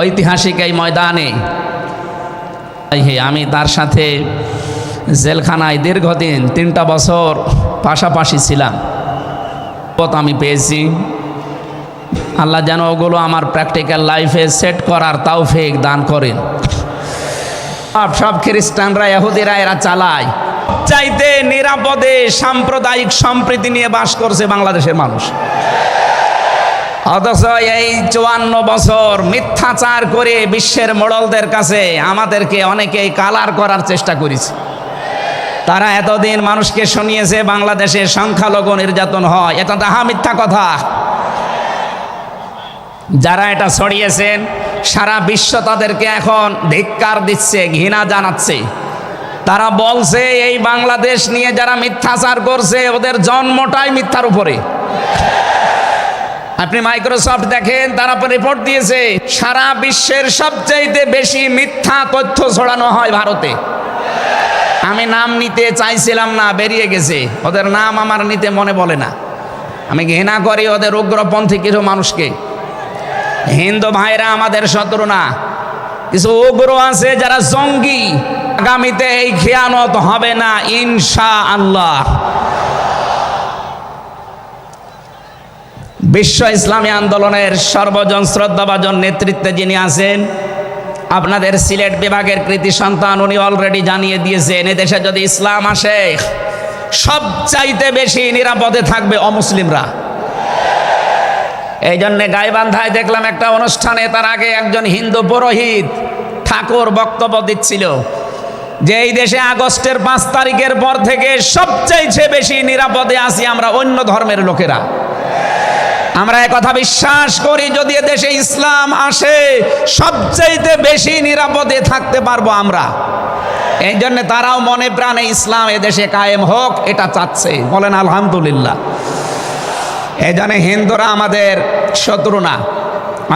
ঐতিহাসিক এই ময়দানে আমি তার সাথে জেলখানায় দীর্ঘদিন 3টা বছর পাশাপাশি ছিলাম। আমি পেয়েছি, আল্লাহ যেন ওগুলো আমার প্র্যাকটিক্যাল লাইফে সেট করার তৌফিক দান করেন। সব খ্রিস্টানরা, ইহুদিরা এরা চালায়। চাইতে নিরাপদে সাম্প্রদায়িক সম্প্রীতি নিয়ে বাস করছে বাংলাদেশের মানুষ, অথচ এই 54 বছর মিথ্যাচার করে বিশ্বের মোড়লদের কাছে আমাদেরকে অনেকেই কালার করার চেষ্টা করেছে। তারা এতদিন মানুষকে শুনিয়েছে বাংলাদেশে সংখ্যালঘু নির্যাতন হয়, এটা তাহা মিথ্যা কথা। যারা এটা ছড়িয়েছেন সারা বিশ্ব তাদেরকে এখন ধিক্কার দিচ্ছে, ঘৃণা জানাচ্ছে। তারা বলছে এই বাংলাদেশ নিয়ে যারা মিথ্যাচার করছে ওদের জন্মটাই মিথ্যার উপরে। আপনি মাইক্রোসফট দেখেন, তারা রিপোর্ট দিয়েছে সারা বিশ্বের সবচাইতে বেশি মিথ্যা তথ্য ছড়ানো হয় ভারতে। আমি নাম নিতে চাইছিলাম না, বেরিয়ে গেছে। ওদের নাম আমার নিতে মনে বলে না। আমি ঘৃণা করি ওদের উগ্রপন্থী কিছু মানুষকে। হিন্দু ভাইরা আমাদের শত্রু না, কিছু উগ্র আছে যারা জঙ্গি। আগামীতে এই খিয়ানত হবে না ইনশাআল্লাহ। বিশ্ব ইসলামী আন্দোলনের সর্বজন শ্রদ্ধাভাজন নেতৃত্বে যিনি আছেন, আপনাদের সিলেট বিভাগের কৃতি সন্তান, উনি অলরেডি জানিয়ে দিয়েছেন এদেশে যদি ইসলাম আসে সবচাইতে বেশি নিরাপদে থাকবে অমুসলিমরা। এই জন্যে গাইবান্ধায় দেখলাম একটা অনুষ্ঠানে, তার আগে একজন হিন্দু পুরোহিত ঠাকুর বক্তব্য দিচ্ছিল যে এই দেশে আগস্টের 5 তারিখের পর থেকে সবচাইতে বেশি নিরাপদে আছি আমরা অন্য ধর্মের লোকেরা। আমরা একথা বিশ্বাস করি, যদি দেশে ইসলাম আসে সবচাইতে বেশি নিরাপদে থাকতে পারবো আমরা। এই জন্য তারাও মনে প্রাণে ইসলাম এদেশে কায়েম হোক এটা চাচ্ছে, বলেন আলহামদুলিল্লাহ। এই জন্য হিন্দুরা আমাদের শত্রু না।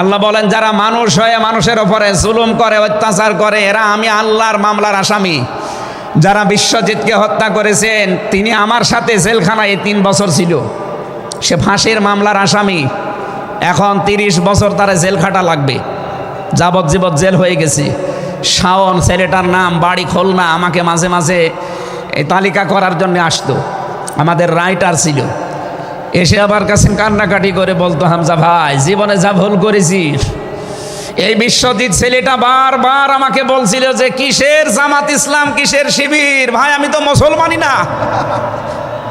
আল্লাহ বলেন যারা মানুষ হয়ে মানুষের ওপরে জুলুম করে, অত্যাচার করে, এরা আমি আল্লাহর মামলার আসামি। যারা বিশ্বজিৎকে হত্যা করেছেন তিনি আমার সাথে জেলখানায় 3 বছর ছিল, সে ফাঁসির মামলার আসামি। এখন 30 বছর তারা জেল খাটা লাগবে, যাবজ্জীবন জেল হয়ে গেছে। শাওন ছেলেটার নাম, বাড়ি খুলনা, আমাকে মাঝে মাঝে এই তালিকা করার জন্য আসতো, আমাদের রাইটার ছিল। এসে আমার কাছে কান্নাকাটি করে বলতো, হামজা ভাই জীবনে যা ভুল করেছি। এই বিশ্বজিৎ ছেলেটা বারবার আমাকে বলছিল যে কিসের জামাত ইসলাম, কিসের শিবির। ভাই আমি তো মুসলমানই না।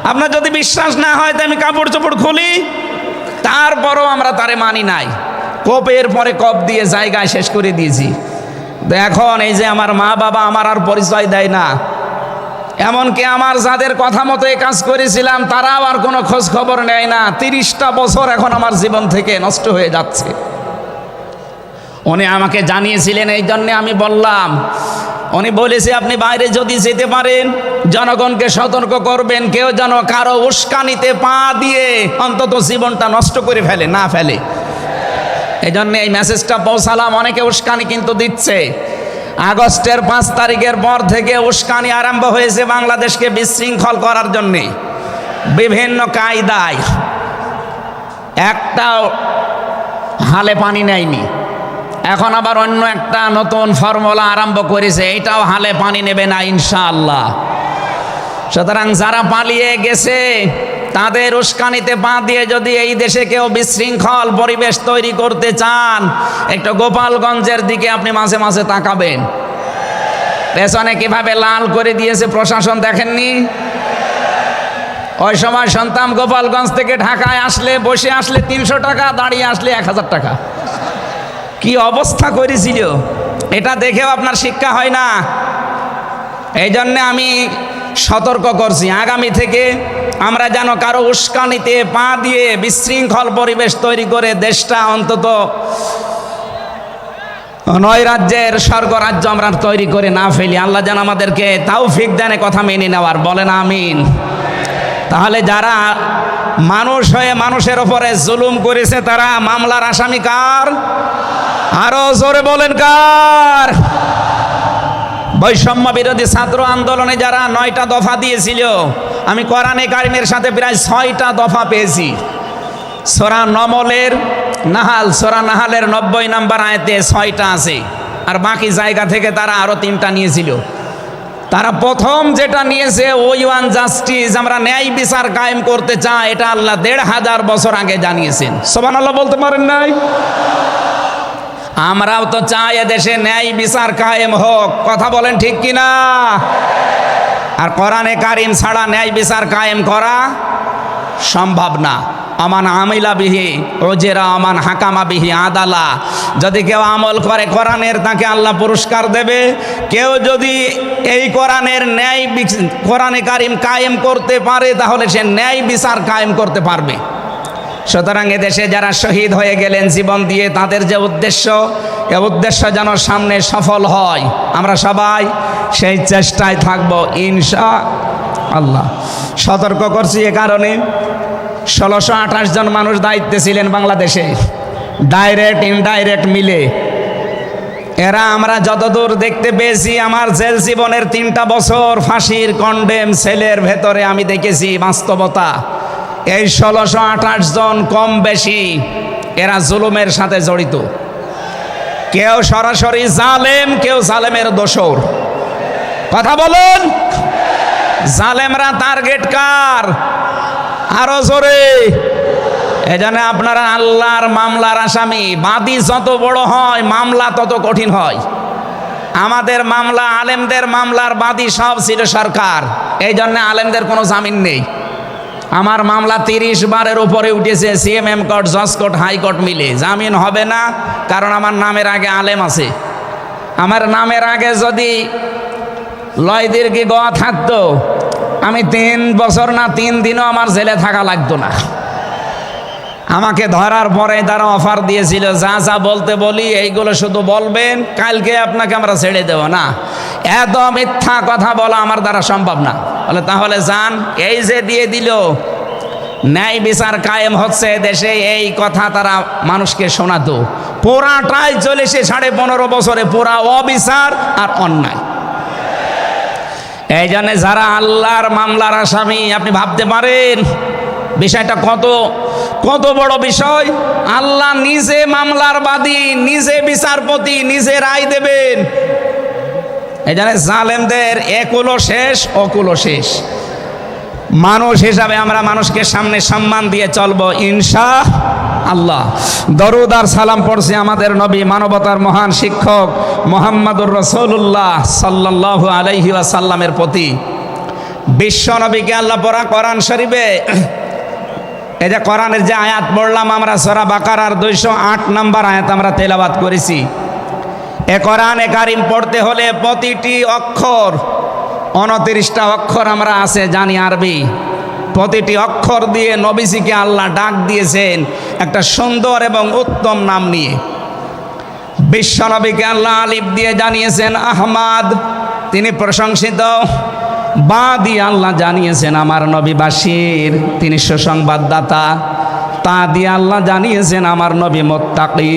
আপনার যদি বিশ্বাস না হয় তো আমি কাপড় চোপড় খুলি, তারপরও আমরা তারে মানি নাই। কোপের পরে কোপ দিয়ে জায়গায় শেষ করে দিয়েছি। এখন এই যে আমার মা বাবা আমার আর পরিচয় দেয় না, এমনকি আমার যাদের কথা মতো এই কাজ করেছিলাম তারাও আর কোনো খোঁজ খবর নেয় না। 30টা বছর এখন আমার জীবন থেকে নষ্ট হয়ে যাচ্ছে। উনি আমাকে জানিয়েছিলেন, এই জন্যে আমি বললাম। উনি বলেছে আপনি বাইরে যদি যেতে পারেন জনগণকে সতর্ক করবেন, কেউ যেন কারো উস্কানিতে পা দিয়ে অন্তত জীবনটা নষ্ট করে ফেলে না ফেলে। এই জন্য এই মেসেজটা পৌঁছালাম। অনেকে উস্কানি কিন্তু দিচ্ছে। আগস্টের 5 তারিখের পর থেকে উস্কানি আরম্ভ হয়েছে বাংলাদেশকে বিশৃঙ্খল করার জন্যে বিভিন্ন কায়দায়। একটাও হালে পানি নেয়নি, এখন আবার অন্য একটা নতুন ফর্মুলা আরম্ভ করেছে, এটাও হালে পানি নেবে না ইনশাআল্লাহ। সুতরাং যারা পালিয়ে গেছে তাদের উস্কানিতে পা দিয়ে যদি এই দেশে কেউ বিশৃঙ্খল পরিবেশ তৈরি করতে চান, একটু গোপালগঞ্জের দিকে আপনি মাঝে মাঝে তাকাবেন। পেছনে কিভাবে লাল করে দিয়েছে প্রশাসন দেখেননি? ওই সময় সন্তান গোপালগঞ্জ থেকে ঢাকায় আসলে, বসে আসলে 300 টাকা, দাঁড়িয়ে আসলে 1000 টাকা। কি অবস্থা করেছিল, এটা দেখেও আপনার শিক্ষা হয় না। এই জন্যে আমি সতর্ক করছি, আগামী থেকে আমরা যেন কারো উস্কানিতে পা দিয়ে বিশৃঙ্খল পরিবেশ তৈরি করে দেশটা অন্তত 9 রাজ্যের স্বর্গরাজ্য আমরা তৈরি করে না ফেলি। আল্লাহ যেন আমাদেরকে তৌফিক দেন কথা মেনে নেওয়ার, বলেন আমিন। তাহলে যারা মানুষ হয়ে মানুষের ওপরে জুলুম করেছে তারা মামলার আসামি কার? আরো জোরে বলেন কার? বৈষম্য বিরোধী ছাত্র আন্দোলনে যারা 9টা দফা দিয়েছিল, আমি কোরআনে কারিমের সাথে প্রায় 6টা দফা পেয়েছি। সূরা নমলের নাহাল, সূরা নাহালের 90 নম্বর আয়াতে 6টা আছে, আর বাকি জায়গা থেকে তারা আরো 3টা নিয়েছিল। তারা প্রথম যেটা নিয়েছে ওই ওয়ান জাস্টিস, আমরা ন্যায় বিচার কায়েম করতে চাই, এটা আল্লাহ 1500 বছর আগে জানিয়েছেন। সুবহানাল্লাহ বলতে পারেন নাই? আমরাও তো চাই এদেশে ন্যায় বিচার কায়েম হোক, কথা বলেন ঠিক কিনা? আর কোরআনে কারিম ছাড়া ন্যায় বিচার কায়েম করা সম্ভব না। আমান আমিলা বিহি ওজেরা আমান হাকামা বিহি আদালা, যদি কেউ আমল করে কোরআনের তাকে আল্লাহ পুরস্কার দেবে, কেউ যদি এই কোরআনের ন্যায় কোরআনে কারিম কায়েম করতে পারে তাহলে সে ন্যায় বিচার কায়েম করতে পারবে। সুতরাং এদেশে যারা শহীদ হয়ে গেলেন জীবন দিয়ে, তাদের যে উদ্দেশ্য, এ উদ্দেশ্য যেন সামনে সফল হয়, আমরা সবাই সেই চেষ্টায় থাকব ইনশাআল্লাহ। সতর্ক করছি এ কারণে, 1628 জন মানুষ দায়িত্বে ছিলেন বাংলাদেশে, ডাইরেক্ট ইনডাইরেক্ট মিলে। এরা আমরা যতদূর দেখতে পেয়েছি, আমার জেল জীবনের 3টা বছর ফাঁসির কন্ডেম সেলের ভেতরে আমি দেখেছি বাস্তবতা। এই 1628 জন কম বেশি এরা জুলুমের সাথে জড়িত। কেউ সরাসরি জালেম, কেউ জালেমের দোসর। কথা বলুন, জালেমরা টার্গেট কার? আরো জোরে। এজন্য আপনারা আল্লাহর মামলার আসামি, বাদী যত বড় হয় মামলা তত কঠিন হয়। আমাদের মামলা, আলেমদের মামলার বাদী সব ছিল সরকার, এই জন্য আলেমদের কোনো জামিন নেই। আমার মামলা 30 বারের উপরে উঠেছে, সিএমএম কোর্ট, জজ কোর্ট, হাইকোর্ট মিলে। জামিন হবে না, কারণ আমার নামের আগে আলেম আছে। আমার নামের আগে যদি লয়দির্ঘি গ থাকতো, আমি 3 বছর না 3 দিনও আমার জেলে থাকা লাগতো না। আমাকে ধরার পরে তারা অফার দিয়েছিল, যা যা বলতে বলি এইগুলো শুধু বলবেন, কালকে আপনাকে আমরা ছেড়ে দেব না। এত মিথ্যা কথা বলা আমার দ্বারা সম্ভব না। বলে তাহলে যান। এই যে দিয়ে দিল, ন্যায় বিচার কায়েম হচ্ছে দেশে, এই কথা তারা মানুষকে শোনাতো। পুরাটাই চলেছে 15.5 বছরে, পুরা অবিচার আর অন্যায়। এই জন্য যারা আল্লাহর মামলার আসামি, আপনি ভাবতে পারেন বিষয়টা কত কত বড় বিষয়। আল্লাহ নিজে মামলার বাদী, নিজে বিচারপতি, নিজে রায় দেবেন। এই জন্য জালেমদের একুলো শেষ, অকুলো শেষ। মানুষ হিসাবে আমরা মানুষকে সামনে সম্মান দিয়ে চলবো ইনশাআল্লাহ। দরুদ আর সালাম পড়ছি আমাদের নবী, মানবতার মহান শিক্ষক মুহাম্মদুর রাসূলুল্লাহ সাল্লাল্লাহু আলাইহি ওয়াসাল্লামের প্রতি। বিশ্ব নবীকে আল্লাহ পড়া কোরআন শরীফে, এই যে কোরআনের যে আয়াত পড়লাম আমরা, সূরা বাকারার 208 নম্বর আয়াত আমরা তেলাওয়াত করেছি। এ কোরআনে কারিম পড়তে হলে প্রতিটি অক্ষর, 29টা অক্ষর আমরা আছে জানি আরবি, প্রতিটি অক্ষর দিয়ে নবীজিকে আল্লাহ ডাক দিয়েছেন একটা সুন্দর এবং উত্তম নাম নিয়ে। বিশ্ব নবীকে আল্লাহ আলিফ দিয়ে জানিয়েছেন আহমাদ, তিনি প্রশংসিত। বা দিয়ে আল্লাহ জানিয়েছেন আমার নবী বাশির, তিনি সুসংবাদদাতা। তা দিয়ে আল্লাহ জানিয়েছেন আমার নবী মুত্তাকি,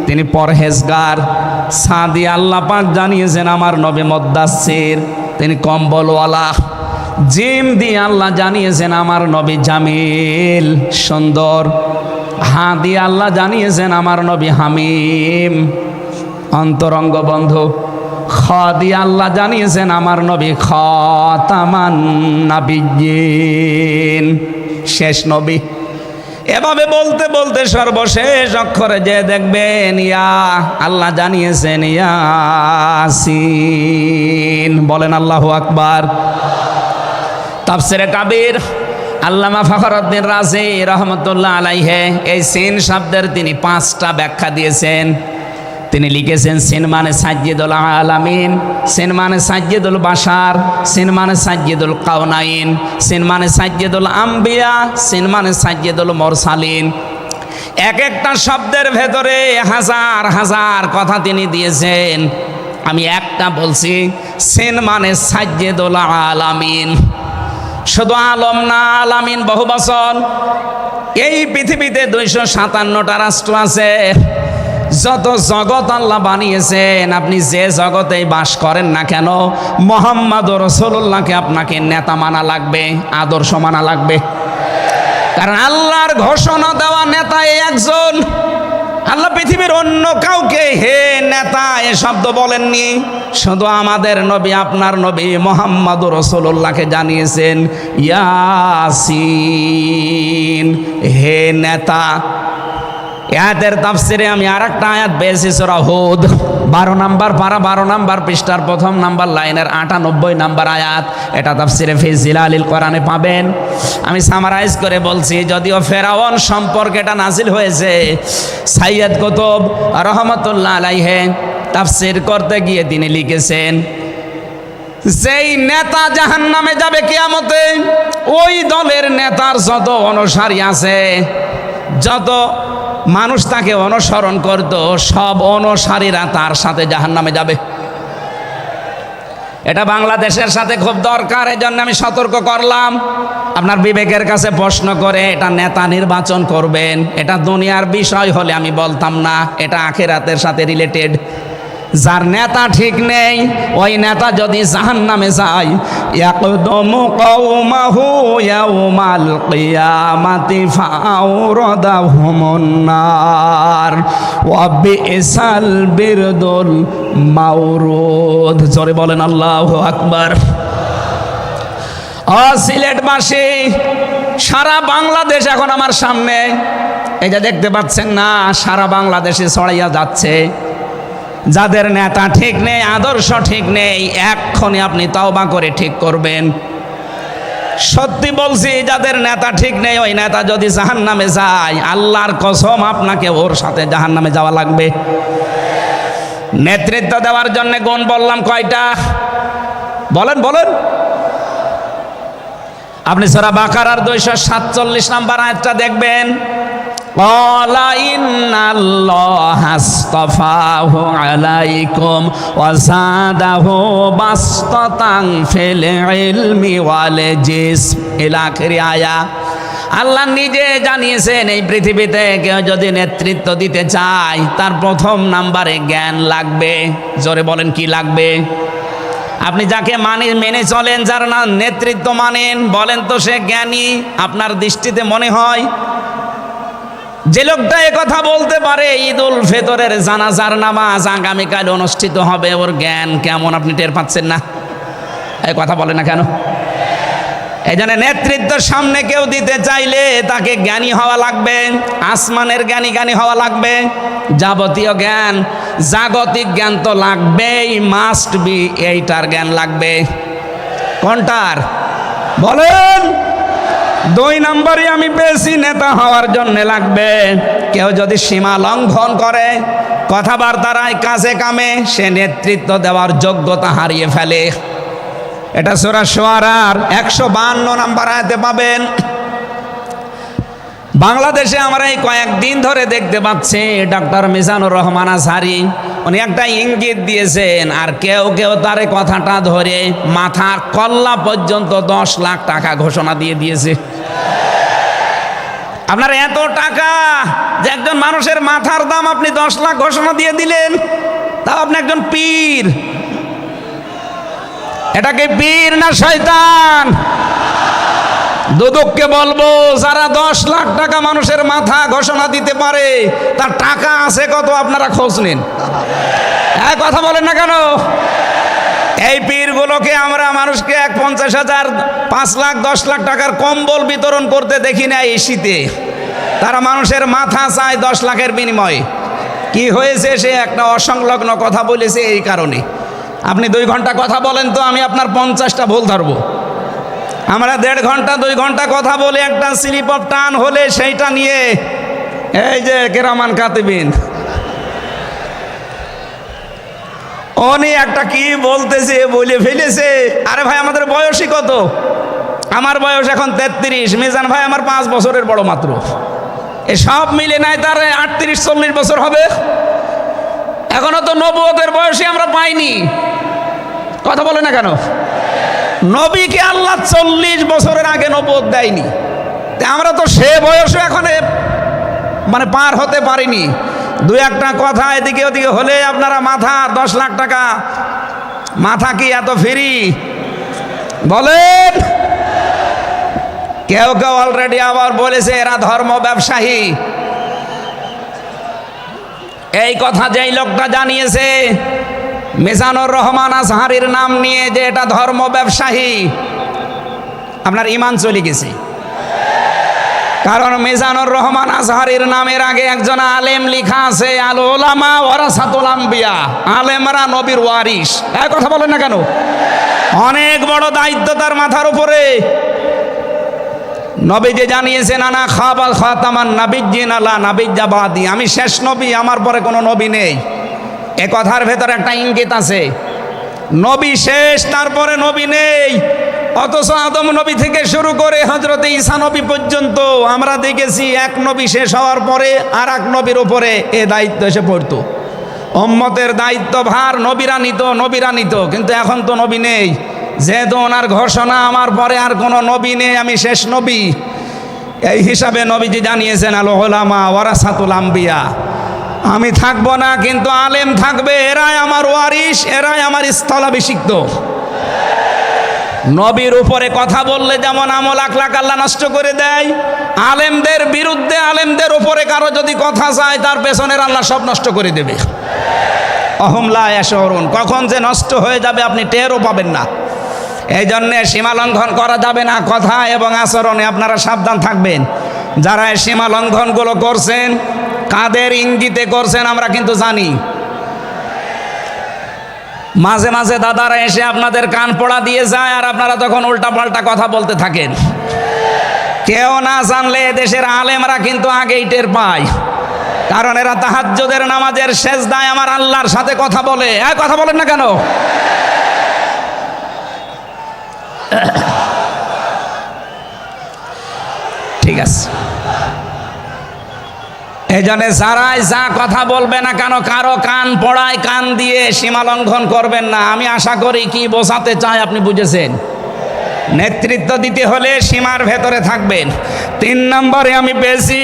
তিনি পরহেজগার। সা দিয়ে আল্লাহ পাক জানিয়েছেন আমার নবী মুদ্দাসসির, তিনি কম্বলওয়ালা। জিম দিয়ে আল্লাহ জানিয়েছেন আমার নবী জামিল, সুন্দর। হা দিয়ে আল্লাহ জানিয়েছেন আমার নবী হামিম, অন্তরঙ্গ বন্ধু। খ দিয়ে আল্লাহ জানিয়েছেন আমার নবী খাতামান নাবিয়্যিন, শেষ নবী। এভাবে বলতে বলতে সর্বশেষ অক্ষরে যে দেখবেন ইয়া, আল্লাহ জানিয়েছেন ইয়াসিন। বলেন আল্লাহু আকবার। তাফসিরে কাবীর আল্লামা ফখরুদ্দীন রাজি রহমতুল্লাহ আলাইহি এই সিন শব্দের তিনি 5টা ব্যাখ্যা দিয়েছেন। তিনি লিখেছেন সিন মানে সাজ্জিদুল আলামিন, সিন মানে সাজ্জিদুল বাশার, সিন মানে সাজ্জিদুল কাউনাইন, সিন মানে সাজ্জিদুল আম্বিয়া, সিন মানে সাজ্জিদুল মুরসালিন। এক একটা শব্দের ভেতরে হাজার হাজার কথা তিনি দিয়েছেন। আমি একটা বলছি, সিন মানে সাজ্জিদুল আলামিন। শুধু আলম না, আলামিন বহু বচন। এই পৃথিবীতে 257টা রাষ্ট্র আছে। যত জগৎ আল্লাহ বানিয়েছেন, আপনি যে জগতেই বাস করেন না কেন, মুহাম্মদ রাসূলুল্লাহকে আপনাকে নেতা মানা লাগবে, আদর্শ মানা লাগবে। কারণ আল্লাহর ঘোষণা দেওয়া নেতা এই একজন। আল্লাহ পৃথিবীর অন্য কাউকে হে নেতা এ শব্দ বলেননি, শুধু আমাদের নবী, আপনার নবী মুহাম্মদুর রাসূলুল্লাহকে জানিয়েছেন ইয়াসিন, হে নেতা। আয়াতের তাফসিরে আমি আরেকটা আয়াত পেয়েছি সূরা হুদ 12 নম্বর পারা 12 নম্বর পৃষ্ঠার 1 নম্বর লাইনের 98 নম্বর আয়াত। এটা তাফসিরে ফি জিলালিল কোরআনে পাবেন। আমি সামারাইজ করে বলছি, যদিও ফেরাউন সম্পর্কে এটা নাজিল হয়েছে, সাইয়্যিদ কুতুব রহমাতুল্লাহ আলাইহি তাফসির করতে গিয়ে তিনি লিখেছেন, যেই নেতা জাহান্নামে যাবে কিয়ামতে, ওই দলের নেতার যত অনুসারী আছে, যত মানুষ তাকে অনুসরণ করত, সব অনুসারীরা তার সাথে জাহান্নামে যাবে। এটা বাংলাদেশের সাথে খুব দরকার, এই জন্য আমি সতর্ক করলাম। আপনার বিবেকের কাছে প্রশ্ন করে এটা নেতা নির্বাচন করবেন, এটা দুনিয়ার বিষয় হলে আমি বলতাম না, এটা আখিরাতের সাথে রিলেটেড। যার নেতা ঠিক নেই, ওই নেতা যদি জাহান্নামে যায়, ইয়াকদমু কওমাহু ইয়াউমাল কিয়ামাতি ফাআওরাদাহুমুন নার ওয়া বিসাল বিরদুল মাওরুদ। জোরে বলেন আল্লাহু আকবার। সিলেটবাসী, সারা বাংলাদেশ এখন আমার সামনে, এই যে দেখতে পাচ্ছেন না, সারা বাংলাদেশে ছড়াইয়া যাচ্ছে। যাদের নেতা ঠিক নেই, আদর্শ ঠিক নেই, এক্ষুনি আপনি তওবা করে ঠিক করবেন। সত্যি বলছি, যাদের নেতা ঠিক নেই, ওই নেতা যদি জাহান্নামে যায়, আল্লাহর কসম আপনাকে ওর সাথে জাহান্নামে যাওয়া লাগবে। নেতৃত্ব দেওয়ার জন্য গুণ বললাম কয়টা? বলেন বলেন। আপনি সূরা বাকারার 247 নম্বর আয়াতটা দেখবেন। ক্বালা ইন্নাল্লাহা আসতাফাহু আলাইকুম ওয়া যাদাহু বাসতাতান ফিল ইলমি ওয়াল জিসম ইলা আখির আয়া। আল্লাহ নিজে জানিয়েছেন, এই পৃথিবীতে কেউ যদি নেতৃত্ব দিতে চায়, তার প্রথম নাম্বারে জ্ঞান লাগবে। জোরে বলেন, কি লাগবে? আপনি যাকে মেনে চলেন, যার না নেতৃত্ব মানেন, বলেন তো সে জ্ঞানী আপনার দৃষ্টিতে মনে হয়? যে লোকটা কথা বলতে পারে ঈদুল ফিতরের জানাজার নামাজ আগামীকাল অনুষ্ঠিত হবে, ওর জ্ঞান কেমন আপনি টের পাচ্ছেন না? এই কথা বলে না কেন? এই জন্য নেতৃত্বের সামনে কেউ দিতে চাইলে তাকে জ্ঞানী হওয়া লাগবে, আসমানের জ্ঞানী হওয়া লাগবে। যাবতীয় জ্ঞান, জাগতিক জ্ঞান তো লাগবেই, মাস্ট বি। এইটার জ্ঞান লাগবে। কোনটার বলেন? 2 নম্বরে আমি পেয়েছি, নেতা হওয়ার জন্য লাগবে, কেউ যদি সীমা লঙ্ঘন করে, কথাবার্তার কাজে কামে, সে নেতৃত্ব দেওয়ার যোগ্যতা হারিয়ে ফেলে। এটা সূরা শুআরার 152 নম্বর আয়াতে পাবেন। বাংলাদেশে আমরা এই কয়েকদিন ধরে দেখতে পাচ্ছি ডক্টর মিজানুর রহমান আজহারি, উনি একটা ইঙ্গিত দিয়েছেন, আর কেউ কেউ তার কথাটা ধরে মাথার কল্লা পর্যন্ত 10 লাখ টাকা ঘোষণা দিয়ে দিয়েছে। আপনার এত টাকা যে একজন মানুষের মাথার দাম আপনি 10 লাখ ঘোষণা দিয়ে দিলেন, তাও আপনি একজন পীর। এটাকে পীর না শয়তান? দুদককে বলবো, যারা 10 লাখ টাকা মানুষের মাথা ঘোষণা দিতে পারে, তার টাকা আছে কত আপনারা খোঁজ নিন। এক কথা বলেন না কেন? এই পীরগুলোকে আমরা মানুষকে 50,000, 5 লাখ, 10 লাখ টাকার কম্বল বিতরণ করতে দেখি না এই শীতে। তারা মানুষের মাথা চায় 10 লাখের বিনিময়ে। কি হয়েছে? সে একটা অসংলগ্ন কথা বলেছে, এই কারণে। আপনি 2 ঘন্টা কথা বলেন তো আমি আপনার 50টা ভুল ধরবো। আমরা 1.5 ঘন্টা 2 ঘন্টা কথা বলে একটা স্লিপ অফ টান হলে সেইটা নিয়ে এই যে কেরামান কাতিবিন, উনি একটা কি বলতেছে বলে ফেলেছে। আরে ভাই, আমাদের বয়সই কত? আমার বয়স এখন 33, মিজান ভাই আমার 5 বছরের বড় মাত্র। এ সব মিলে নাই তার 38-40 বছর হবে। এখনো তো নবুয়তের বয়সে আমরা পাইনি। কথা বলে না কেন? নবীকে আল্লাহ 40 বছরের আগে নবুয়ত দেয়নি, আমরা তো সে বয়সে এখন মানে পার হতে পারিনি। 2-একটা কথা এদিকে ওদিকে হলে আপনারা মাথা 10 লাখ টাকা। মাথা কি এত ফ্রি? বলেন। কেউ কেউ অলরেডি আবার বলেছে এরা ধর্ম ব্যবসায়ী। এই কথা যেই লোকটা জানিয়েছে মিজানুর রহমান আজহারীর নাম নিয়ে যে এটা ধর্ম ব্যবসায়ী, আপনার ঈমান চলে গেছে। কারণ মিজানুর রহমান আজহারীর নামের আগে একজন আলেম লেখা আছে, আল উলামা ওয়ারাসাতুল আম্বিয়া, আলেমরা নবীর ওয়ারিস। এই কথা বলেন না কেন? অনেক বড় দায়িত্ব তার মাথার উপরে। নবীজি জানিয়েছেন আনা খাবাল খাতামান নাবিয়্যিন আলা নাবিয়্যা বাদি, আমি শেষ নবী, আমার পরে কোনো নবী নেই। এ কথার ভেতরে একটা ইঙ্গিত আছে, নবী শেষ, তারপরে নবী নেই। অথচ আদম নবী থেকে শুরু করে হযরত ঈসা নবী পর্যন্ত আমরা দেখেছি এক নবী শেষ হওয়ার পরে আর এক নবীর উপরে এ দায়িত্ব এসে পড়তো। উম্মতের দায়িত্ব ভার নবীরা নিত, কিন্তু এখন তো নবী নেই। যেহেতু ওনার ঘোষণা আমার পরে আর কোনো নবী নেই, আমি শেষ নবী, এই হিসাবে নবীজি জানিয়েছেন আল উলামা ওয়ারাসাতুল আম্বিয়া, আমি থাকবো না কিন্তু আলেম থাকবে, এরাই আমার ওয়ারিস, এরাই আমার স্থলাভিষিক্ত। নবীর উপরে কথা বললে যেমন আমল আখলাক আল্লাহ নষ্ট করে দেয়, আলেমদের বিরুদ্ধে আলেমদের উপরে কারো যদি কথা যায় তার পেছনের আল্লাহ সব নষ্ট করে দেবে। অহুম লা ইয়াশউরুন, কখন যে নষ্ট হয়ে যাবে আপনি টেরও পাবেন না। এই জন্যে সীমা লঙ্ঘন করা যাবে না, কথা এবং আচরণে আপনারা সাবধান থাকবেন। যারা এই সীমা লঙ্ঘনগুলো করছেন, কাদের ইঙ্গিতে করছেন আমরা কিন্তু জানি। মাঝে মাঝে দাদারা এসে আপনাদের কান পোড়া দিয়ে যায় আর আপনারা তখন উল্টা পাল্টা কথা বলতে থাকেন। কেউ না জানলে দেশের আলেমরা কিন্তু আগেই টের পায়, কারণ এরা তাহাজ্জুদের নামাজের সেজদায় আমার আল্লাহর সাথে কথা বলে। কথা বলেন না কেন? ঠিক আছে, এই জন্য যারাই যা কথা বলবে না কেন কারো কান পড়ায় কান দিয়ে সীমা লঙ্ঘন করবেন না। আমি আশা করি কি বোঝাতে চাই আপনি বুঝেছেন। নেতৃত্ব দিতে হলে সীমার ভেতরে থাকবেন। 3 নম্বরে আমি পেয়েছি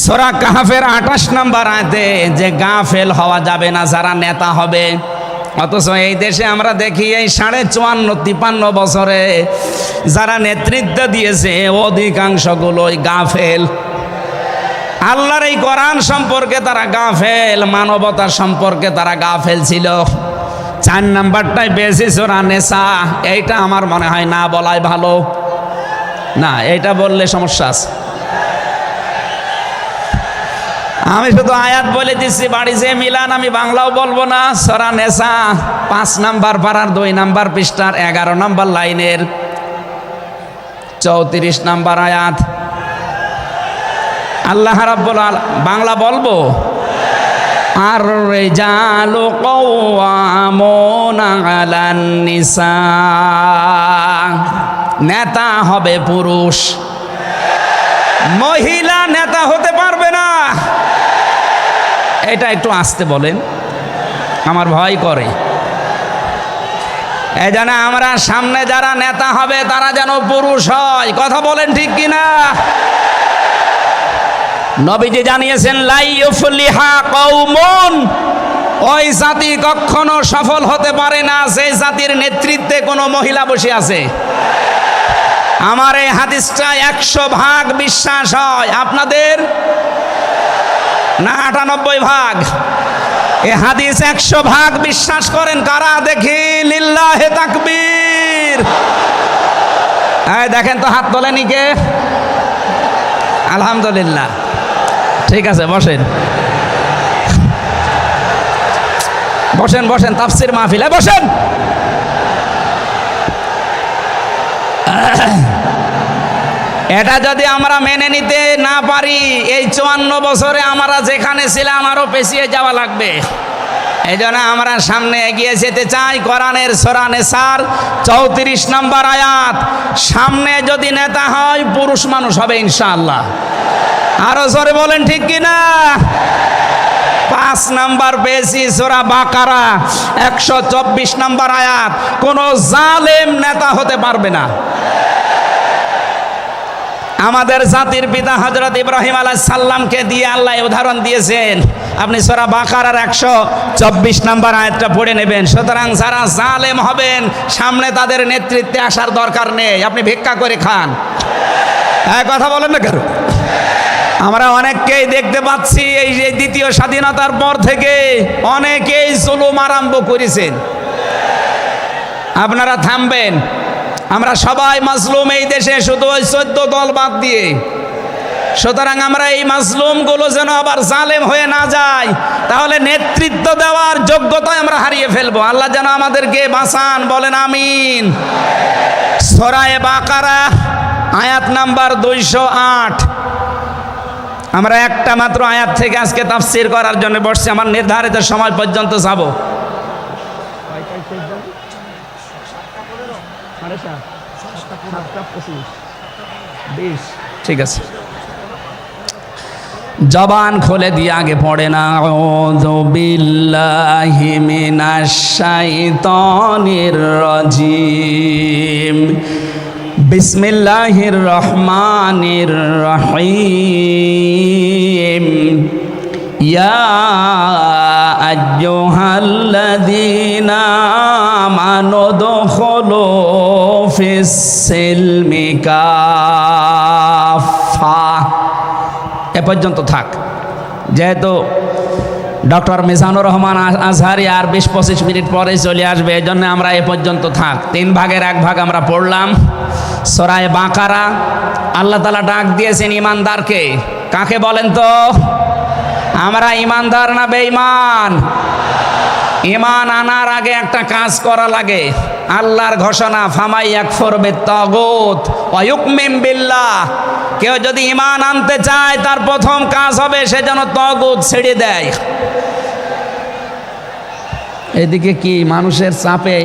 সূরা কাহফের 28 নম্বর আয়াতে যে গাফেল হওয়া যাবে না যারা নেতা হবে। অথচ এই দেশে আমরা দেখি এই 54-53 বছরে যারা নেতৃত্ব দিয়েছে অধিকাংশগুলোই গাফেল। আল্লাহর এই কোরআন সম্পর্কে তারা গাফেল, মানবতার সম্পর্কে তারা গাফেল ছিল। 4 নাম্বারটাই বেশি সূরা নিসা, এইটা আমার মনে হয় না বলাই ভালো। না, এইটা বললে সমস্যা আছে। আমি শুধু আয়াত বলে দিচ্ছি, বাড়ি যে মিলান, আমি বাংলাও বলবো না। সূরা নিসা 5 নাম্বার পারার 2 নাম্বার পৃষ্ঠার 11 নাম্বার লাইনের 34 নাম্বার আয়াত। আল্লাহ রাব্বুল আলামিন, বাংলা বলবো, আর রিজালু কাওয়ামুনা আলান নিসা, নেতা হবে পুরুষ, মহিলা নেতা হতে পারবে না। এটা একটু আস্তে বলেন, আমার ভয় করে। এই জন্য আমরা সামনে যারা নেতা হবে তারা যেন পুরুষ হয়। কথা বলেন ঠিক কিনা? নবীজি জানিয়েছেন লা ইউফলিহা কওমুন, ওই জাতি কখনো সফল হতে পারে না যে জাতির নেতৃত্বে কোনো মহিলা বসে আছে। আমার এই হাদিসটা 100% বিশ্বাস হয়, আপনাদের না 98%? এই হাদিস 100% বিশ্বাস করেন কারা? দেখি লিল্লাহে তাকবীর। এই দেখেন তো, হাত তোলেনি কে? আলহামদুলিল্লাহ। ঠিক আছে, বসেন বসেন বসেন, তাফসীর মাহফিলে বসেন। এটা যদি আমরা মেনে নিতে না পারি, এই 54 বছরে আমরা যেখানে ছিলাম আরো পেছিয়ে যাওয়া লাগবে। এই জন্য আমরা সামনে এগিয়ে যেতে চাই। কোরআনের সূরা নিসার 34 নম্বর আয়াত, সামনে যদি নেতা হয় পুরুষ মানুষ হবে ইনশাআল্লাহ। আরো জোরে বলেন ঠিক কিনা? 5 নাম্বার পেয়েছি সূরা বাকারা 124 নম্বর আয়াত, কোন জালেম নেতা হতে পারবে না। আমাদের জাতির পিতা হযরত ইব্রাহিম আলাইহিস সালামকে দিয়ে আল্লাহ উদাহরণ দিয়েছেন, আপনি সূরা বাকারার 124 নম্বর আয়াতটা পড়ে নেবেন। সুতরাং যারা জালেম হবেন সামনে তাদের নেতৃত্বে আসার দরকার নেই, আপনি ভিক্ষা করে খান। হ্যাঁ, কথা বলেন না কেন? আমরা অনেককেই দেখতে পাচ্ছি এই যে দ্বিতীয় স্বাধীনতার পর থেকে অনেকেই জুলুম আরম্ভ করেছেন। আপনারা থামবেন। আমরা সবাই মাজলুম এই দেশে, শুধু ওই 14 দল বাদ দিয়ে। সুতরাং আমরা এই মাজলুমগুলো যেন আবার জালেম হয়ে না যায়, তাহলে নেতৃত্ব দেওয়ার যোগ্যতা আমরা হারিয়ে ফেলবো। আল্লাহ যেন আমাদেরকে বাঁচান, বলেন আমিন। সূরা বাকারা আয়াত নাম্বার 208। আমরা একটা মাত্র আয়াত থেকে আজকে তাফসীর করার জন্য বসছি, আমার নির্ধারিত সময় পর্যন্ত যাব। ঠিক আছে, জবান খুলে দিয়ে আগে পড়ে না। আউযু বিল্লাহি মিনাশ শাইতানির রাজিম। বিসমিল্লাহির রহমানির রহিম। ইয়া আইয়ুহাল্লাযীনা আমানু দুখুলু ফিস সিলমি কাফা। এ পর্যন্ত থাক। যেহেতু ডক্টর মিজানুর রহমান আজহারি আর 20-25 মিনিট পরে চলে আসবে, এই জন্য আমরা এ পর্যন্ত থাক। 3 ভাগের 1 ভাগ আমরা পড়লাম। সূরা বাকারা আল্লাহ তাআলা ডাক দিয়েছেন ইমানদারকে। কাকে বলেন তো? আমরা ইমানদার না বেঈমান? ঈমান আনার আগে একটা কাজ করা লাগে। আল্লাহর ঘোষণা, ফামাই ইয়াকফুর বিত-তাগুত ওয়া ইউমিন বিল্লাহ। কেউ যদি ঈমান আনতে চায় তার প্রথম কাজ হবে সে যেন তাগুত ছেড়ে দেয়। এদিকে কি মানুষের চাপে,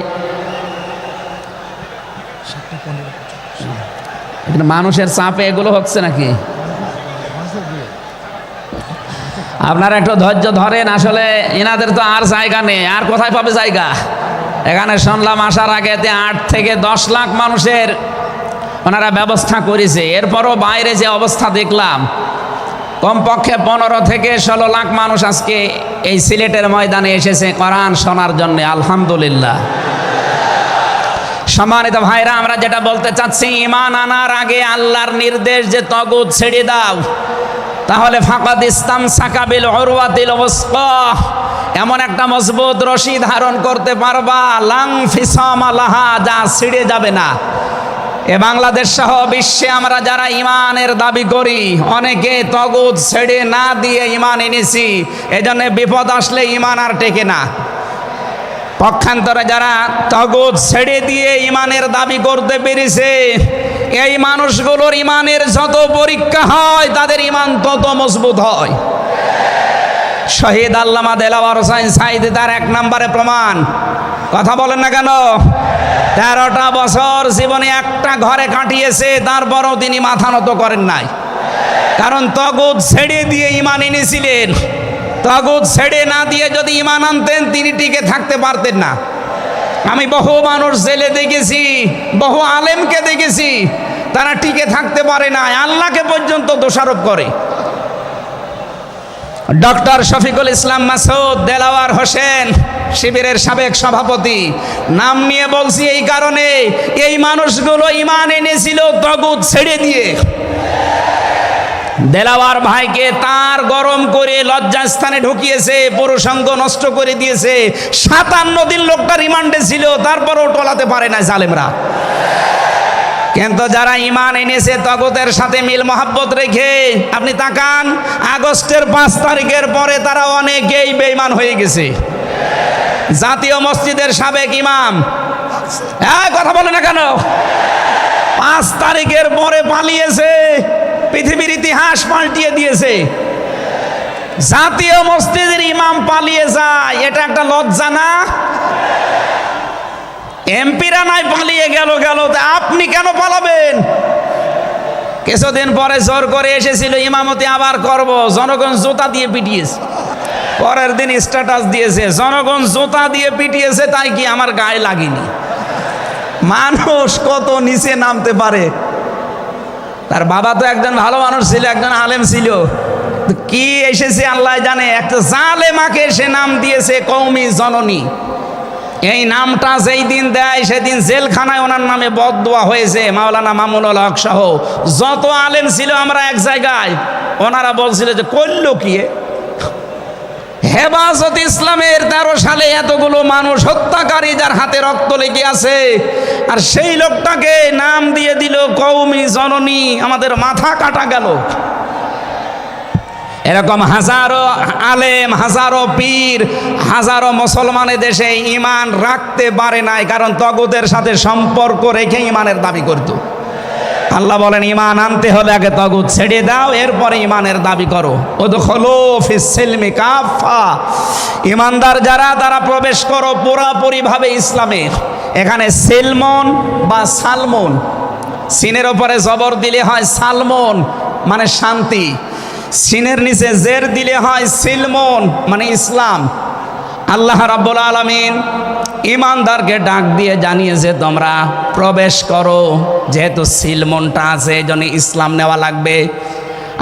মানুষের চাপে এগুলো হচ্ছে নাকি? আপনারা একটু ধৈর্য ধরেন। আসলে এনাদের তো আর জায়গা নেই, আর কোথায় পাবে জায়গা? এখানে শুনলাম আসার আগে 8 থেকে 10 লাখ মানুষের ওনারা ব্যবস্থা করেছে। এরপরও বাইরে যে অবস্থা দেখলাম, কমপক্ষে 15 থেকে 16 লাখ মানুষ আজকে এই সিলেটের ময়দানে এসেছে কোরআন শোনার জন্য। আলহামদুলিল্লাহ। সম্মানিত ভাইরা, আমরা যেটা বলতে চাচ্ছি, ঈমান আনার আগে আল্লাহর নির্দেশ যে তাগুত ছেড়ে দাও, তাহলে ফাকাদ ইসতামসাকা বিল উরওয়াতিল ওয়াসকা, এমন একটা মজবুত রশি ধারণ করতে পারবা, লাং ফিসামা লাহা, যা ছিঁড়ে যাবে না। এ বাংলাদেশ সহ বিশ্বে আমরা যারা ঈমানের দাবি করি, অনেকে তাগুত ছেড়ে না দিয়ে ঈমান এনেছি। এজন্য বিপদ আসলে ঈমান আর টেকে না। পক্ষান্তরে যারা তাগুত ছেড়ে দিয়ে ঈমানের দাবি করতে পেরেছে, এই মানুষগুলোর ঈমানের যত পরীক্ষা হয় তাদের ঈমান তত মজবুত হয়। শহীদ আল্লামা দেলাওয়ার হোসাইন সাঈদী তার 1 নম্বরে প্রমাণ। কথা বলেন না কেন? 13টা বছর জীবনে একটা ঘরে কাটিয়েছে, তারপরও তিনি মাথা নত করেন নাই। কারণ তাগুত ছেড়ে দিয়ে ঈমান এনেছিলেন। তাগুত ছেড়ে না দিয়ে যদি ঈমান আনতেন তিনি টিকে থাকতে পারতেন না। আমি বহু মানুষ জেলে দেখেছি, বহু আলেমকে দেখেছি, তারা টিকে থাকতে পারে না, আল্লাহকে পর্যন্ত দোষারোপ করে। ডক্টর শফিকুল ইসলাম মাসুদ দেলাওয়ার হোসেন শিবিরের সাবেক সভাপতি, নাম নিয়ে বলছি এই কারণে, এই মানুষগুলো ঈমান এনেছিল তাগুত ছেড়ে দিয়ে। দেলাওয়ার ভাইকে তার গরম করে লজ্জাস্থানে ঢুকিয়েছে, পুরুষাঙ্গ নষ্ট করে দিয়েছে। 57 দিন লোকটা রিমান্ডে ছিল, তারপরও টলাতে পারে না জালেমরা। কিন্তু যারা ঈমান এনেছে তাগুতের সাথে মিল মহাব্বত রেখে, আপনি তাকান, আগস্টের 5 তারিখের পরে তারা অনেকেই বেঈমান হয়ে গেছে। জাতীয় মসজিদের সাবেক ইমাম, কথা বলে না কেন? 5 তারিখের পরে পালিয়েছে, পৃথিবীর ইতিহাস পাল্টিয়ে দিয়েছে। জাতীয় মসজিদের ইমাম পালিয়ে যায়, এটা একটা লজ্জা না? এমপিরা নাই পালিয়ে গেল, আপনি কেন পালাবেন? কিছুদিন পরে জোর করে এসেছিল ইমামতি আবার করব, জনগণ জুতা দিয়ে পিটিয়েছে। পরের দিন স্ট্যাটাস দিয়েছে, জনগণ জুতা দিয়ে পিটিয়েছে, তাই কি আমার গায়ে লাগেনি। মানুষ কত নিচে নামতে পারে। তার বাবা তো একজন ভালো মানুষ ছিল, একজন আলেম ছিল, কি এসেছে আল্লাহ জানে। একটা জালেমাকে সে নাম দিয়েছে কওমি জননী। এই নামটা যেই দিন দেয় সেদিন জেলখানায় ওনার নামে বদদোয়া হয়েছে। মাওলানা মামুনুল হক সহ যত আলেম ছিল আমরা এক জায়গায়, ওনারা বলছিল যে করল কি হেফাজত ইসলামের 13 সালে এতগুলো মানুষ হত্যাকারী যার হাতে রক্ত লেগে আছে, আর সেই লোকটাকে নাম দিয়ে দিল কওমি জননী। আমাদের মাথা কাটা গেল। এরকম হাজারো আলেম, হাজারো পীর, হাজারো মুসলমানের দেশে ঈমান রাখতে পারে নাই, কারণ তগুতের সাথে সম্পর্ক রেখে ঈমানের দাবি করত। আল্লাহ বলেন ঈমান আনতে হলে আগে তগুত ছেড়ে দাও, এরপরে ঈমানের দাবি করো। উদখুলু ফিস সিলমি কাফা, ঈমানদার যারা তারা প্রবেশ করো পুরোপুরি ভাবে ইসলামে। এখানে সিলমন বা সালমন, সিনের উপরে জবর দিলে হয় সালমন মানে শান্তি, সিনের নিচে জের দিলে হয় সিলমন মানে ইসলাম। আল্লাহ রাব্বুল আলামিন ঈমানদারকে ডাক দিয়ে জানিয়েছে তোমরা প্রবেশ করো। যেহেতু সিলমনটা আছে এজন্য ইসলাম নেওয়া লাগবে।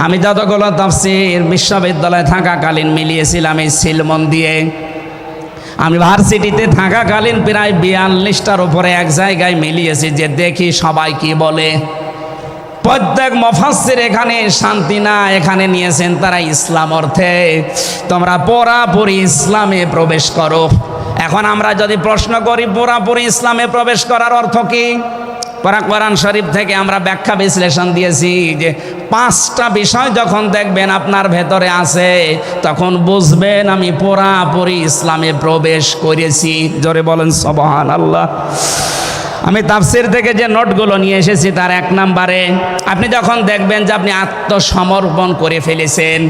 আমি যতগুলো তাফসীর বিশ্ববিদ্যালয়ে থাকাকালীন মিলিয়েছিলাম এই সিলমন দিয়ে। আমি ভার্সিটিতে থাকাকালীন প্রায় 42টার উপরে এক জায়গায় মিলিয়েছি, যে দেখি সবাই কি বলে। প্রত্যেক মুফাসসির এখানে শান্তি না, এখানে নিয়েছেন তারা ইসলাম অর্থে তোমরা পুরাপুরি ইসলামে প্রবেশ করো। এখন আমরা যদি প্রশ্ন করি পুরাপুরি ইসলামে প্রবেশ করার অর্থ কি, কোরআন শরীফ থেকে আমরা ব্যাখ্যা বিশ্লেষণ দিয়েছি যে 5টা বিষয় যখন দেখবেন আপনার ভেতরে আছে তখন বুঝবেন আমি পুরাপুরি ইসলামে প্রবেশ করেছি। জোরে বলেন সুবহানাল্লাহ। আমি তাফসীর থেকে যে নোটগুলো নিয়ে এসেছি তার 1 নম্বরে আপনি যখন দেখবেন যে আপনি আত্মসমর্পণ করে ফেলেছেন,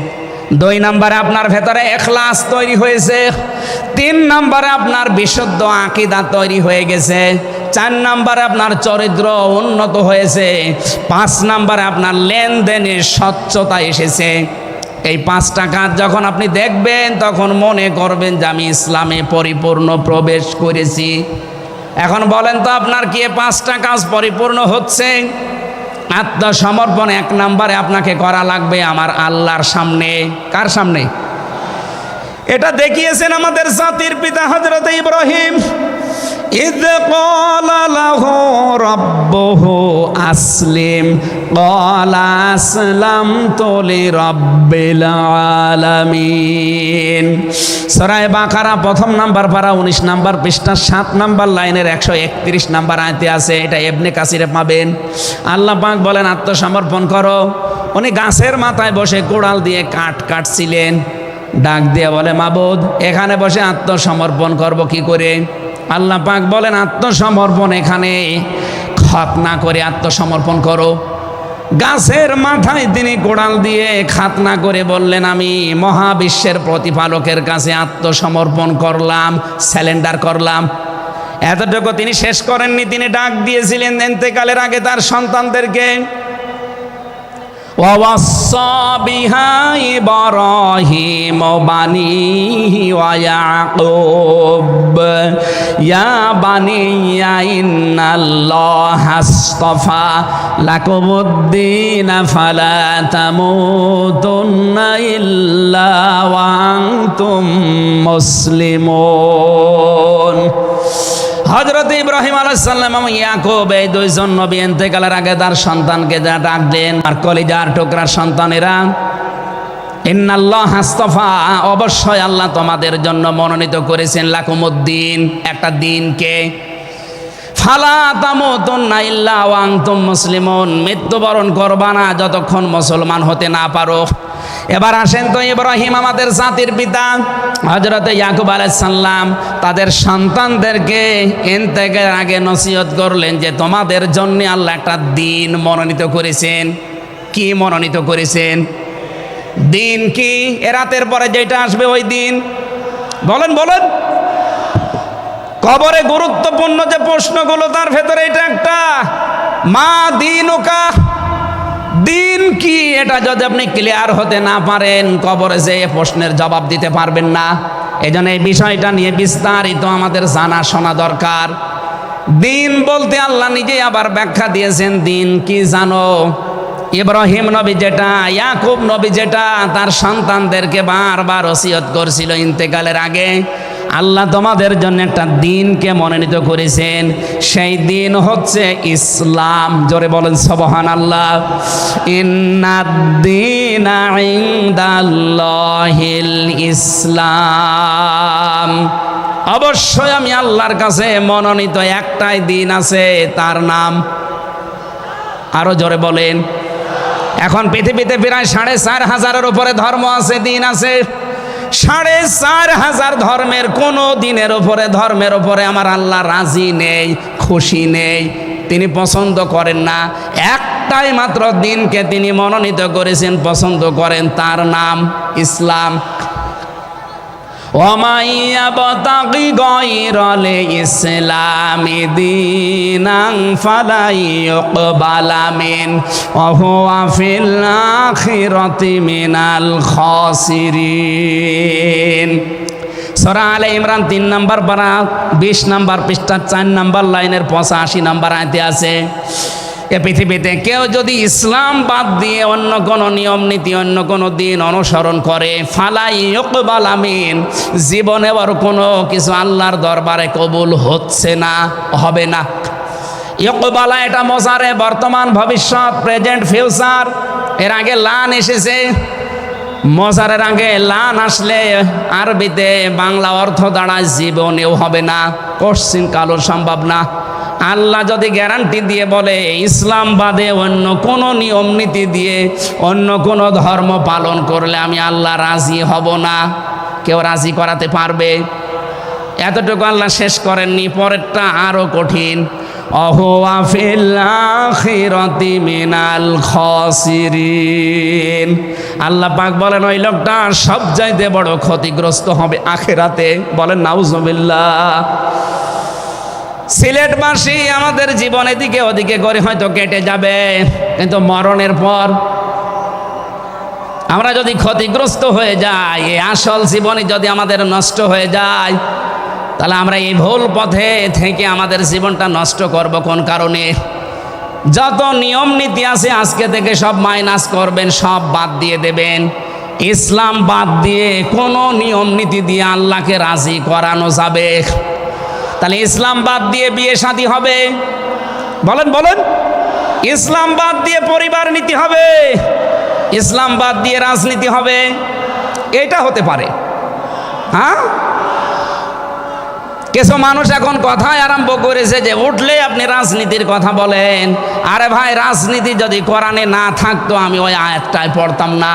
2 নম্বরে আপনার ভেতরে ইখলাস তৈরি হয়েছে, 3 নম্বরে আপনার বিশুদ্ধ আকীদা তৈরি হয়ে গেছে, 4 নম্বরে আপনার চরিত্র উন্নত হয়েছে, 5 নম্বরে আপনার লেনদেনে স্বচ্ছতা এসেছে। এই 5টা কাজ যখন আপনি দেখবেন তখন মনে করবেন যে আমি ইসলামে পরিপূর্ণ প্রবেশ করেছি। এখন বলেন তো আপনার কি 5টা কাজ পরিপূর্ণ হচ্ছে? আত্মসমর্পণ 1 নম্বরে আপনাকে করা লাগবে আমার আল্লাহর সামনে। কার সামনে? এটা দেখিয়েছেন আমাদের জাতির পিতা হযরত ইব্রাহিম। ইয ক্বালা লাহু রাব্বুহু আসলিম ক্বালা আসলামতু লিরাব্বিল আলামিন। সূরা বাকারা 1 নম্বর পারা 19 নম্বর পৃষ্ঠা 7 নম্বর লাইনের 131 নম্বর আয়াতে আছে। এটা ইবনে কাসিরে পাবেন। আল্লাহ পাক বলেন আত্মসমর্পণ করো। উনি গাছের মাথায় বসে কোড়াল দিয়ে কাঠ কাটছিলেন, ডাক দিয়ে বলে মাবুদ এখানে বসে আত্মসমর্পণ করব কি করে? আল্লাহ পাক বলেন আত্মসমর্পণ এখানে খাতনা করে আত্মসমর্পণ করো। গাছের মাথায় তিনি কোড়াল দিয়ে খাতনা করে বললেন আমি মহাবিশ্বের প্রতিপালকের কাছে আত্মসমর্পণ করলাম, স্যালেন্ডার করলাম। এতটুকু তিনি শেষ করেননি, তিনি ডাক দিয়েছিলেন ইন্তেকালের আগে তার সন্তানদেরকে। ووصى بها إبراهيم بنيه ويعقوب يا بني إن الله اصطفى لكم الدين فلا تموتن إلا وأنتم مسلمون। হযরত ইব্রাহিম আলাইহিস সালাম এবং ইয়াকুব এই 2 জন নবী ইন্তেকালের আগে তার সন্তানকে যা ডাক দেন, আর কলিজার টুকরার সন্তানেরা, ইন্নাল্লাহ আস্তাফা, অবশ্যই আল্লাহ তোমাদের জন্য মনোনীত করেছেন লাকুমুদ্দিন, একটা দিনকে, ফালা তামুতুন্না ইল্লা ওয়া আনতুম মুসলিমুন, মৃত্যুবরণ করবা না যতক্ষণ মুসলমান হতে না পারো। এবার আসেন তো ইব্রাহিম আমাদের জাতির পিতা, হযরত ইয়াকুব আলাইহিস সালাম তাদের সন্তানদেরকে ইন্তেকালের আগে নসিহত করলেন যে তোমাদের জন্য আল্লাহ একটা দিন মনোনীত করেছেন। কি মনোনীত করেছেন? দিন কি? রাতের পরে যেটা আসবে ওই দিন। বলেন বলেন। কবরে গুরুত্বপূর্ণ যে প্রশ্নগুলো তার ভেতরে এটা একটা, মা দীনুকা, দিন কি? এটা যদি আপনি ক্লিয়ার হতে না পারেন কবরে যে প্রশ্নের জবাব দিতে পারবেন না। এজন্য এই বিষয়টা নিয়ে বিস্তারিত আমাদের জানা শোনা দরকার। দিন বলতে আল্লাহ নিজেই আবার ব্যাখ্যা দিয়েছেন, দিন কি জানো? ইব্রাহিম নবী যেটা, ইয়াকুব নবী যেটা তার সন্তানদেরকে বারবার ওসিয়ত করছিল ইন্তেকালের আগে, আল্লাহ তোমাদের জন্য একটা দিনকে মনোনীত করেছেন, সেই দিন হচ্ছে ইসলাম। জোরে বলেন সুবহানাল্লাহ। ইন্নাদ-দীনা ইনদাল্লাহিল ইসলাম। অবশ্যই আমি আল্লাহর কাছে মনোনীত একটাই দিন আছে, তার নাম, আরো জোরে বলেন। এখন পৃথিবীতে প্রায় 4,500-এর উপরে ধর্ম আছে, দিন আছে। 4,500 ধর্মের কোনো দিনের উপরে, ধর্মের উপরে আমার আল্লাহ রাজি নেই, খুশি নেই, তিনি পছন্দ করেন না। একটাই মাত্র দিনকে তিনি মনোনীত করেছেন, পছন্দ করেন, তার নাম ইসলাম। وَمَن يَبْتَغِ غَيْرَ الْإِسْلَامِ دِينًا فَلَن يُقْبَلَ مِنْهُ وَهُوَ فِي الْآخِرَةِ مِنَ الْخَاسِرِينَ। সূরা আলে ইমরান 3 নম্বর পারা 20 নম্বর পৃষ্ঠা 4 নম্বর লাইনের 85 নম্বর আয়াতে আছে, এ পৃথিবীতে কেউ যদি ইসলাম বাদ দিয়ে অন্য কোনো নিয়ম নীতি, অন্য কোনো দিন অনুসরণ করে, ফালাই ইউকবালা মিন, জীবনে আর কোনো কিছু আল্লাহর দরবারে কবুল হচ্ছে না, হবে না। ইউকবালা এটা মোজারে, বর্তমান, ভবিষ্যৎ, প্রেজেন্ট, ফিউচার। এর আগে লান এসেছে, মোজারের আগে লান আসলে আরবিতে বাংলা অর্থ দাঁড়ায় জীবনেও হবে না, কোশ্চিন কালো সম্ভব না। আল্লাহ যদি গ্যারান্টি দিয়ে বলে ইসলাম বাদে অন্য কোনো নিয়ম নীতি দিয়ে অন্য কোনো ধর্ম পালন করলে আমি আল্লাহ রাজি হব না, কেউ রাজি করাতে পারবে? এতটুকু আল্লাহ শেষ করেননি, পরেরটা আরো কঠিন। অহুয়া ফিল আখিরাতি মিনাল খাসিরিন। আল্লাহ পাক বলেন ওই লোকটা সবচাইতে বড় ক্ষতিগ্রস্ত হবে আখিরাতে। বলেন নাউজুবিল্লাহ। সিলেটবাসী আমাদের জীবন এদিকে ওদিকে করে হয়তো কেটে যাবে, কিন্তু মরণের পর আমরা যদি ক্ষতিগ্রস্ত হয়ে যাই, এই আসল জীবনে যদি আমাদের নষ্ট হয়ে যায়, তাহলে আমরা এই ভুল পথে থেকে আমাদের জীবনটা নষ্ট করব কোন কারণে? যত নিয়ম নীতি আছে আজকে থেকে সব মাইনাস করবেন, সব বাদ দিয়ে দেবেন। ইসলাম বাদ দিয়ে কোনো নিয়ম নীতি দিয়ে আল্লাহকে রাজি করানো যাবে? তাহলে ইসলাম বাদ দিয়ে বিয়ে শাদী হবে? বলেন বলেন। ইসলাম বাদ দিয়ে পরিবার নীতি হবে? ইসলাম বাদ দিয়ে রাজনীতি হবে? এটা হতে পারে। হ্যাঁ, কিছু মানুষ এখন কথাই আরম্ভ করেছে যে উঠলে আপনি রাজনীতির কথা বলেন। আরে ভাই, রাজনীতি যদি কোরআনে না থাকতো আমি ওই আয়াতটাই পড়তাম না।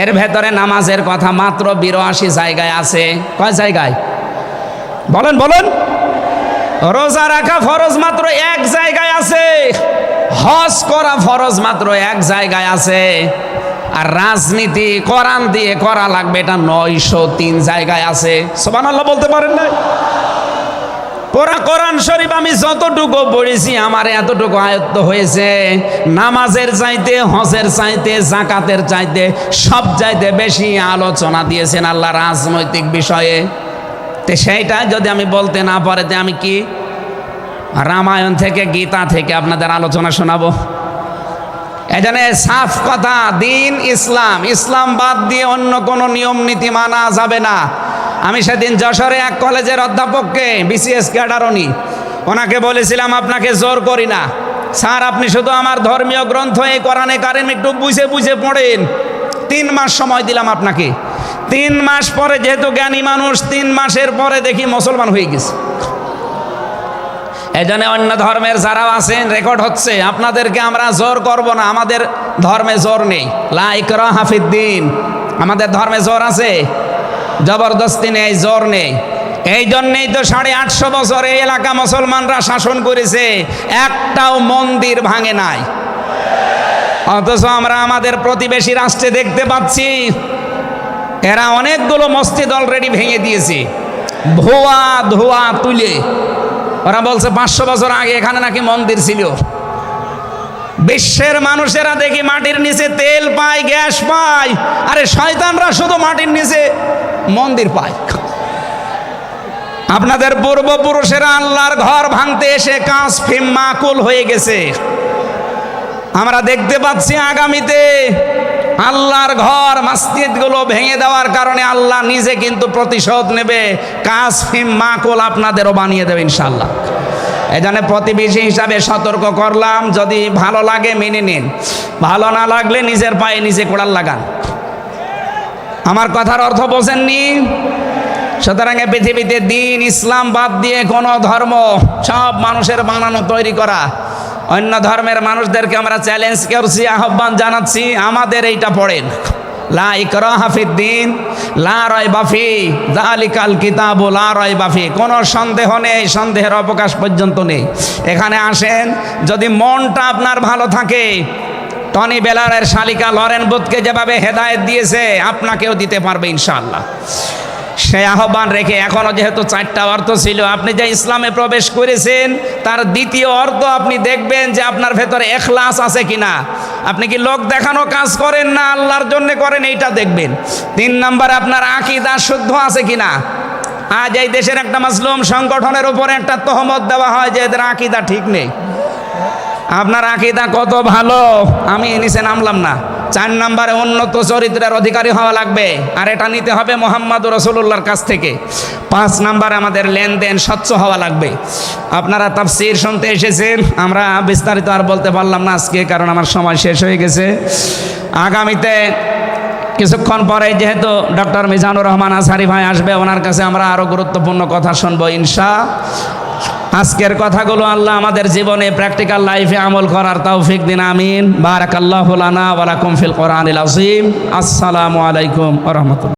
এর ভেতরে নামাজের কথা মাত্র 82 জায়গায় আছে। কয় জায়গায়? বলেন বলেন। রোজা রাখা ফরজ মাত্র 1 জায়গায় আছে। হজ করা ফরজ মাত্র 1 জায়গায় আছে। আর রাজনীতি কোরআন দিয়ে করা লাগবে এটা 903 জায়গায় আছে। সুবহানাল্লাহ বলতে পারেন না? পুরা কোরআন শরীফ আমি যতটুকু পড়েছি আমার এতটুকু আয়ত্ত হয়েছে। নামাজের চাইতে, হজের চাইতে, যাকাতের চাইতে সব চাইতে বেশি আলোচনা দিয়েছেন আল্লাহ রাজনৈতিক বিষয়ে। তো সেইটা যদি আমি বলতে না পারে, আমি কি রামায়ণ থেকে, গীতা থেকে আপনাদের আলোচনা শোনাবো? এজন্য সাফ কথা, দিন ইসলাম, ইসলাম বাদ দিয়ে অন্য কোনো নিয়ম নীতি মানা যাবে না। আমি সেদিন যশোরে এক কলেজের অধ্যাপককে, বিসিএস ক্যাডার উনি, ওনাকে বলেছিলাম আপনাকে জোর করি না স্যার, আপনি শুধু আমার ধর্মীয় গ্রন্থ এই কোরআনে কারিম একটু বুঝে বুঝে পড়েন। 3 মাস সময় দিলাম আপনাকে। 3 মাস পরে, যেহেতু জ্ঞানী মানুষ, 3 মাসের পরে দেখি মুসলমান হয়ে গেছে। এজন্য অন্য ধর্মের যারা আছেন, রেকর্ড হচ্ছে, আপনাদেরকে আমরা জোর করব না। আমাদের ধর্মে জোর নেই, লা ইকরাহা ফিদ্দিন। আমাদের ধর্মে জোর আছে, জবরদস্তি নেই, জোর নেই। এই জন্যেই তো 850 বছর এই এলাকা মুসলমানরা শাসন করেছে, একটাও মন্দির ভাঙে নাই। অথচ আমরা আমাদের প্রতিবেশী রাষ্ট্রে দেখতে পাচ্ছি এরা অনেকগুলো মসজিদ অলরেডি ভেঙে দিয়েছে, ধোয়া ধোয়া তুলে। ওরা বলছে 500 বছর আগে এখানে নাকি মন্দির ছিল। বিশ্বের মানুষেরা দেখি মাটির নিচে তেল পায়, গ্যাস পায়, আরে শয়তানরা শুধু মাটির নিচে মন্দির পায়। আপনাদের পূর্বপুরুষেরা আল্লাহর ঘর ভাঙতে এসে কাঁচ ফিম মাকুল হয়ে গেছে। আমরা দেখতে পাচ্ছি আগামীতে আল্লাহর ঘর মসজিদগুলো ভেঙে দেওয়ার কারণে আল্লাহ নিজে কিন্তু প্রতিশোধ নেবে। কাসফিম মাকুল আপনাদেরও বানিয়ে দেবে ইনশাআল্লাহ। এই জন্য প্রতিবেশী হিসাবে সতর্ক করলাম, যদি ভালো লাগে মেনে নিন, ভালো না লাগলে নিজের পায়ে নিজে কোড়াল লাগান। আমার কথার অর্থ বোঝেননি? সুতরাং পৃথিবীতে দিন ইসলাম বাদ দিয়ে কোনো ধর্ম সব মানুষের বানানো তৈরি করা। অন্য ধর্মের মানুষদেরকে আমরা চ্যালেঞ্জ করছি, আহ্বান জানাচ্ছি, আমাদের এইটা পড়েন, লা ইকরাহা ফিদ্দিন লা রাইবা ফি যালিকাল কিতাবু লা রাইবা ফি। কোনো সন্দেহ নেই, সন্দেহের অবকাশ পর্যন্ত নেই। এখানে আসেন, যদি মনটা আপনার ভালো থাকে, টনি বেলারের শালিকা লরেন বুথকে যেভাবে হেদায়েত দিয়েছে আপনাকেও দিতে পারবে ইনশাআল্লাহ। সেই আহ্বান রেখে এখনও যেহেতু 4টা অর্থ ছিল, আপনি যে ইসলামে প্রবেশ করেছেন তার দ্বিতীয় অর্থ আপনি দেখবেন যে আপনার ভেতরে ইখলাস আছে কিনা। আপনি কি লোক দেখানো কাজ করেন না আল্লাহর জন্য করেন, এইটা দেখবেন। 3 নম্বরে আপনার আকীদা শুদ্ধ আছে কিনা। আজ এই দেশের একটা মাসলুম সংগঠনের উপরে একটা তহমত দেওয়া হয় যে এদের আকীদা ঠিক নেই। আপনার আকীদা কত ভালো, আমি নিচে নামলাম না। 4 নম্বরে উন্নত চরিত্রের অধিকারী হওয়া লাগবে, আর এটা নিতে হবে মুহাম্মদুর রাসূলুল্লাহর কাছ থেকে। 5 নম্বরে আমাদের লেনদেন স্বচ্ছ হওয়া লাগবে। আপনারা তাফসীর শুনতে এসেছেন, আমরা বিস্তারিত আর বলতে পারলাম না আজকে, কারণ আমার সময় শেষ হয়ে গেছে। আগামীতে কিছুক্ষণ পরে যেহেতু ডক্টর মিজানুর রহমান আজহারি ভাই আসবে, ওনার কাছে আমরা আরও গুরুত্বপূর্ণ কথা শুনবো আজকের কথাগুলো আল্লাহ আমাদের জীবনে প্র্যাকটিক্যাল লাইফে আমল করার তৌফিক দিন, আমিন। বারাকাল্লাহু লানা ওয়া লাকুম ফিল কোরআনিল আযীম। আসসালামু আলাইকুম ওয়া রাহমাতুল্লাহ।